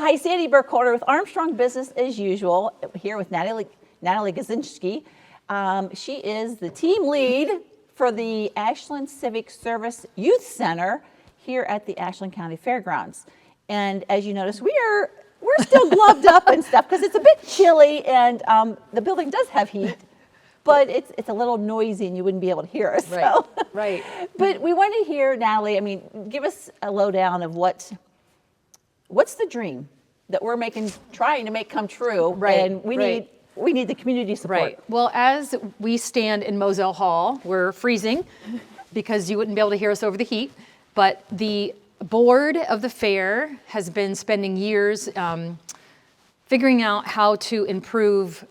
Hi, Sandy Burkholder with Armstrong Business as Usual, here with Natalie Gazinski. She is the team lead for the Ashland Civic Service Youth Center here at the Ashland County Fairgrounds. And as you notice, we're still gloved up and stuff because it's a bit chilly, and the building does have heat, but it's a little noisy and you wouldn't be able to hear us. Right, so. right. But we want to hear, Natalie, give us a lowdown of what's the dream that we're trying to make come true, right, and we need the community support. Right. Well, as we stand in Moselle Hall, we're freezing because you wouldn't be able to hear us over the heat. But the board of the fair has been spending years figuring out how to improve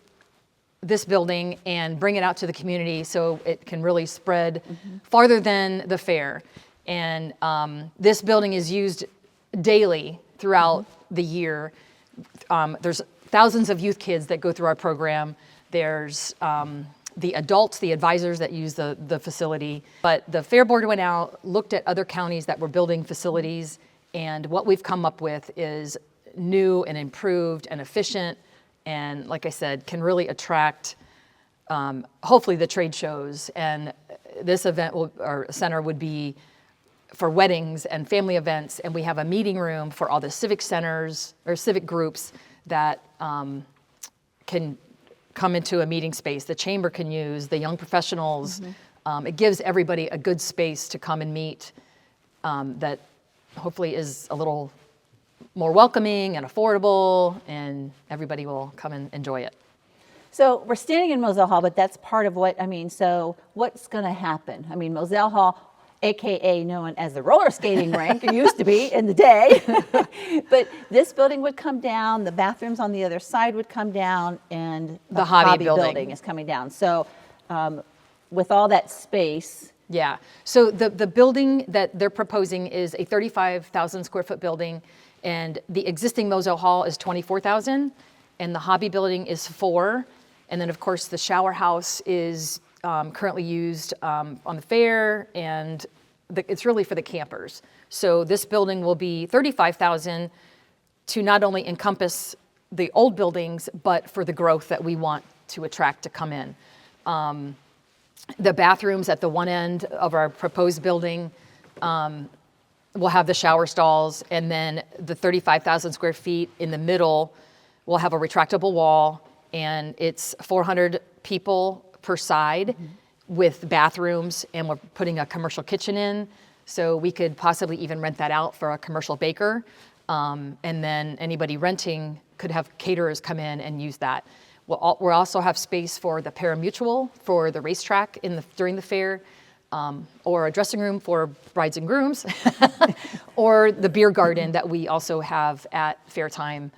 this building and bring it out to the community so it can really spread farther than the fair. And this building is used daily throughout the year. There's thousands of youth kids that go through our program. There's the adults, the advisors that use the facility. But the fair board went out, looked at other counties that were building facilities, and what we've come up with is new and improved and efficient, and like I said, can really attract hopefully the trade shows. And this event or center would be for weddings and family events, and we have a meeting room for all the civic centers or civic groups that can come into a meeting space. The chamber can use, the young professionals. It gives everybody a good space to come and meet that hopefully is a little more welcoming and affordable, and everybody will come and enjoy it. So we're standing in Moselle Hall, but that's part of so what's going to happen? Moselle Hall, AKA known as the roller skating rink, it used to be in the day, but this building would come down, the bathrooms on the other side would come down, and the hobby building is coming down. So with all that space. Yeah, so the building that they're proposing is a 35,000 square foot building, and the existing Moselle Hall is 24,000, and the hobby building is 4, and then of course the shower house is currently used on the fair, and it's really for the campers. So this building will be 35,000 to not only encompass the old buildings, but for the growth that we want to attract to come in. The bathrooms at the one end of our proposed building will have the shower stalls, and then the 35,000 square feet in the middle will have a retractable wall, and it's 400 people per side with bathrooms, and we're putting a commercial kitchen in, so we could possibly even rent that out for a commercial baker, and then anybody renting could have caterers come in and use that. We'll also have space for the parimutuel, for the racetrack during the fair, or a dressing room for brides and grooms, or the beer garden that we also have at fair time.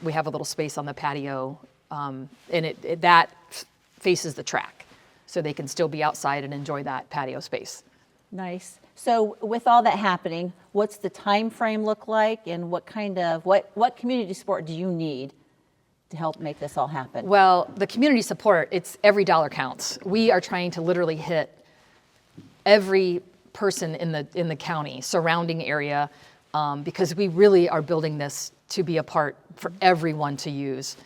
We have a little space on the patio, and that faces the track, so they can still be outside and enjoy that patio space. Nice. So with all that happening, what's the time frame look like, and what community support do you need to help make this all happen? Well, the community support, it's every dollar counts. We are trying to literally hit every person in the county surrounding area, because we really are building this to be a part for everyone to use.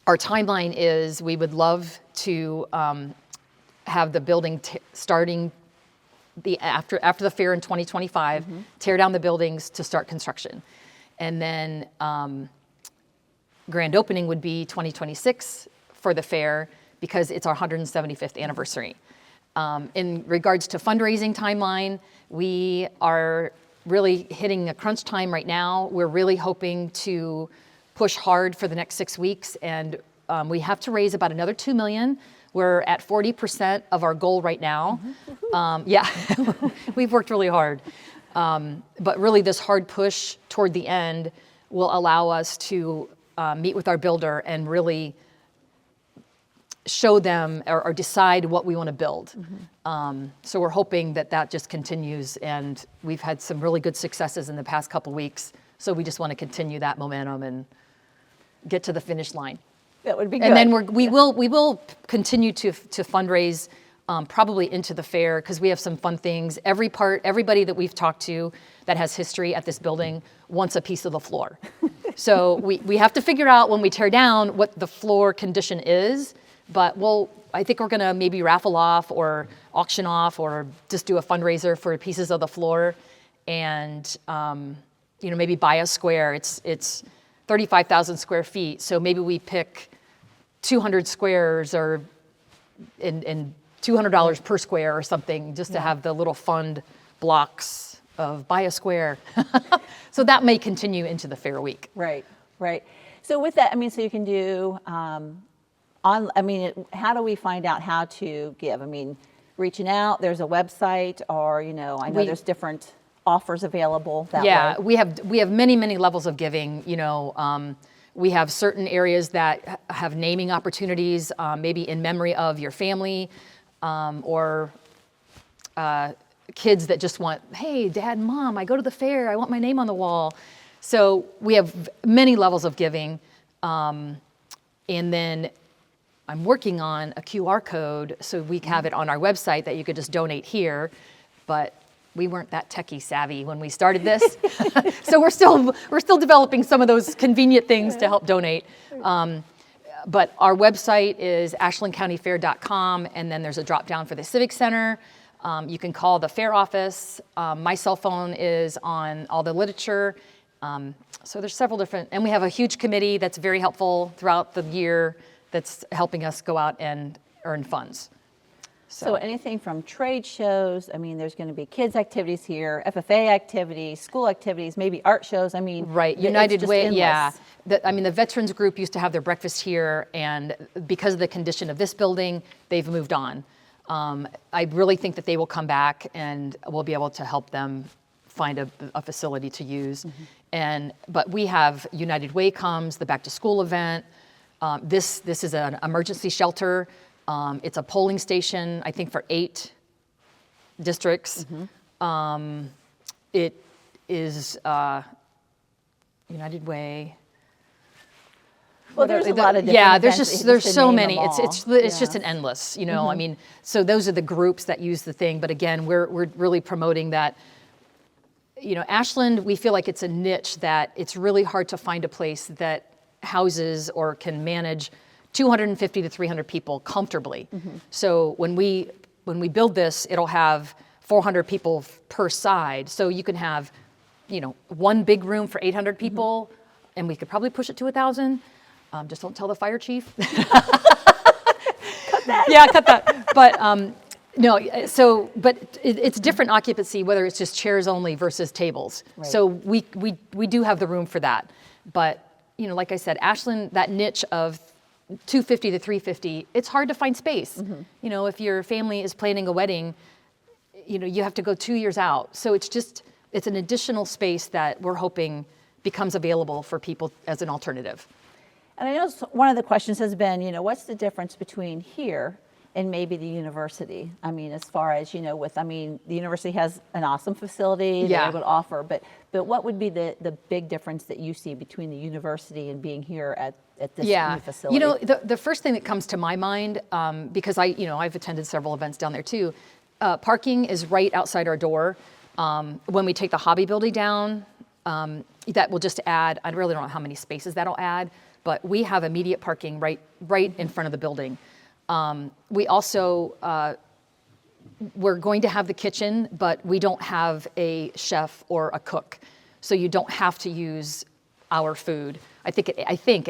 Our timeline is we would love to have the building starting after the fair in 2025, tear down the buildings to start construction. And then grand opening would be 2026 for the fair, because it's our 175th anniversary. In regards to fundraising timeline, we are really hitting a crunch time right now. We're really hoping to push hard for the next 6 weeks, and we have to raise about another $2 million. We're at 40% of our goal right now. Yeah, we've worked really hard. But really this hard push toward the end will allow us to meet with our builder and really show them or decide what we want to build. So we're hoping that just continues, and we've had some really good successes in the past couple weeks. So we just want to continue that momentum and get to the finish line. That would be good. And then we will continue to fundraise probably into the fair, because we have some fun things. Everybody that we've talked to that has history at this building wants a piece of the floor. So we have to figure out when we tear down what the floor condition is, but I think we're gonna maybe raffle off or auction off or just do a fundraiser for pieces of the floor, and maybe buy a square. It's 35,000 square feet, so maybe we pick 200 squares or and $200 per square or something, just to have the little fund blocks of buy a square. So that may continue into the fair week. Right. So with that, so you can do how do we find out how to give? Reaching out, there's a website, or I know there's different offers available that way. we have many levels of giving. We have certain areas that have naming opportunities, maybe in memory of your family, or kids that just want, hey, Dad, Mom, I go to the fair, I want my name on the wall. So we have many levels of giving. And then I'm working on a QR code so we have it on our website that you could just donate here. But we weren't that techie savvy when we started this. So we're still developing some of those convenient things to help donate. But our website is ashlandcountyfair.com, and then there's a drop down for the Civic Center. You can call the fair office. My cell phone is on all the literature. So there's several different, and we have a huge committee that's very helpful throughout the year that's helping us go out and earn funds. So anything from trade shows, there's going to be kids activities here, FFA activities, school activities, maybe art shows. Right, United Way, yeah. The veterans group used to have their breakfast here, and because of the condition of this building, they've moved on. I really think that they will come back, and we'll be able to help them find a facility to use. But we have United Way comes, the back to school event. This is an emergency shelter. It's a polling station, I think, for 8 districts. It is United Way. Well, there's a lot of different there's so many. It's just an endless, so those are the groups that use the thing. But again, we're really promoting that. Ashland, we feel like it's a niche that it's really hard to find a place that houses or can manage 250 to 300 people comfortably. So when we build this, it'll have 400 people per side. So you can have, one big room for 800 people, and we could probably push it to 1,000. Just don't tell the fire chief. Cut that. Yeah, cut that. But it's different occupancy, whether it's just chairs only versus tables. Right. So we do have the room for that. But like I said, Ashland, that niche of 250 to 350, it's hard to find space. If your family is planning a wedding, you have to go 2 years out. So it's an additional space that we're hoping becomes available for people as an alternative. And I know one of the questions has been, what's the difference between here and maybe the university? As far as, the university has an awesome facility they're able to offer, but what would be the big difference that you see between the university and being here at this new facility? The first thing that comes to my mind, because I've attended several events down there too, parking is right outside our door. When we take the hobby building down, that will just add, I really don't know how many spaces that'll add, but we have immediate parking right in front of the building. We also, we're going to have the kitchen, but we don't have a chef or a cook. So you don't have to use our food. I think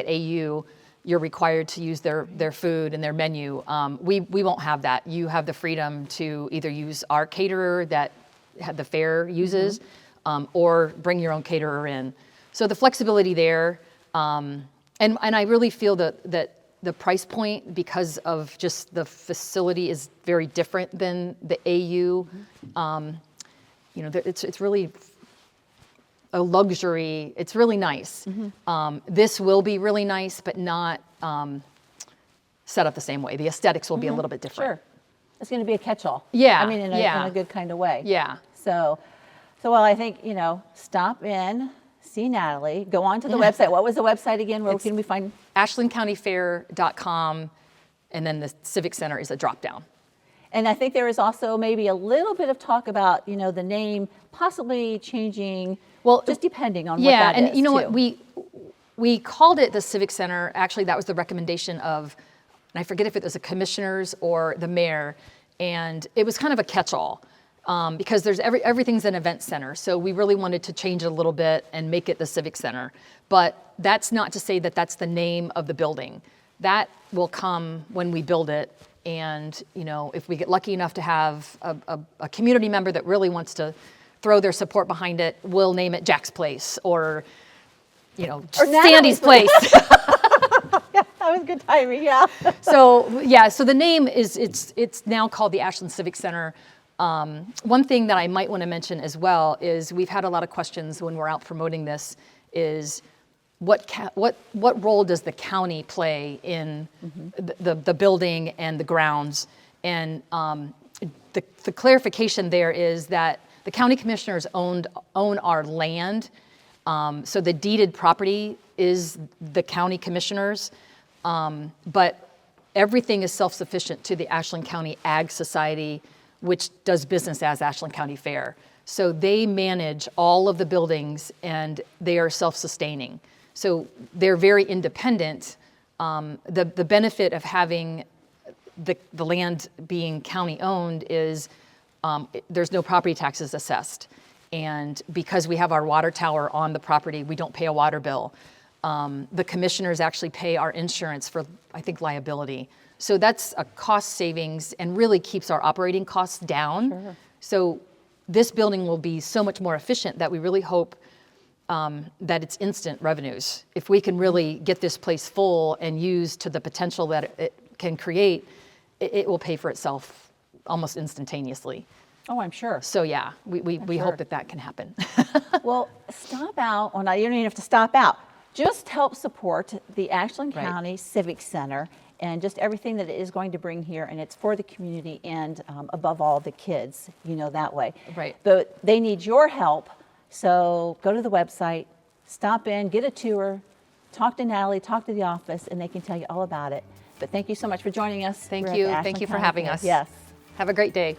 at AU, you're required to use their food and their menu. We won't have that. You have the freedom to either use our caterer that the fair uses, or bring your own caterer in. So the flexibility there, and I really feel that the price point, because of just the facility, is very different than the AU. It's really a luxury. It's really nice. This will be really nice, but not set up the same way. The aesthetics will be a little bit different. Sure. It's going to be a catch-all. Yeah. In a good kind of way. Yeah. So I think, stop in, see Natalie, go on to the website. What was the website again? Where can we find? AshlandCountyFair.com, and then the Civic Center is a drop-down. And I think there is also maybe a little bit of talk about, the name possibly changing, just depending on what that is. Yeah, and you know what, too. we called it the Civic Center. Actually, that was the recommendation of, and I forget if it was the commissioners or the mayor, and it was kind of a catch-all because there's everything's an event center. So we really wanted to change it a little bit and make it the Civic Center. But that's not to say that that's the name of the building. That will come when we build it. And if we get lucky enough to have a community member that really wants to throw their support behind it, we'll name it Jack's Place or Sandy's Place. Yeah, that was good timing, yeah. So the name is, it's now called the Ashland Civic Center. One thing that I might want to mention as well is we've had a lot of questions when we're out promoting this is what role does the county play in the building and the grounds? And the clarification there is that the county commissioners own our land. So the deeded property is the county commissioners, but everything is self-sufficient to the Ashland County Ag Society, which does business as Ashland County Fair. So they manage all of the buildings and they are self-sustaining. So they're very independent. The benefit of having the land being county owned is there's no property taxes assessed. And because we have our water tower on the property, we don't pay a water bill. The commissioners actually pay our insurance for, I think, liability. So that's a cost savings and really keeps our operating costs down. Sure. So this building will be so much more efficient that we really hope that it's instant revenues. If we can really get this place full and use to the potential that it can create, it will pay for itself almost instantaneously. Oh, I'm sure. So yeah, we sure. hope that can happen. Well, stop out. Well, now you don't even have to stop out. Just help support the Ashland Right. County Civic Center and just everything that it is going to bring here. And it's for the community and above all, the kids, that way. Right. But they need your help. So go to the website, stop in, get a tour, talk to Natalie, talk to the office, and they can tell you all about it. But thank you so much for joining us. Thank We're at you. the Thank Ashland you for County having Fair. us. Yes. Have a great day.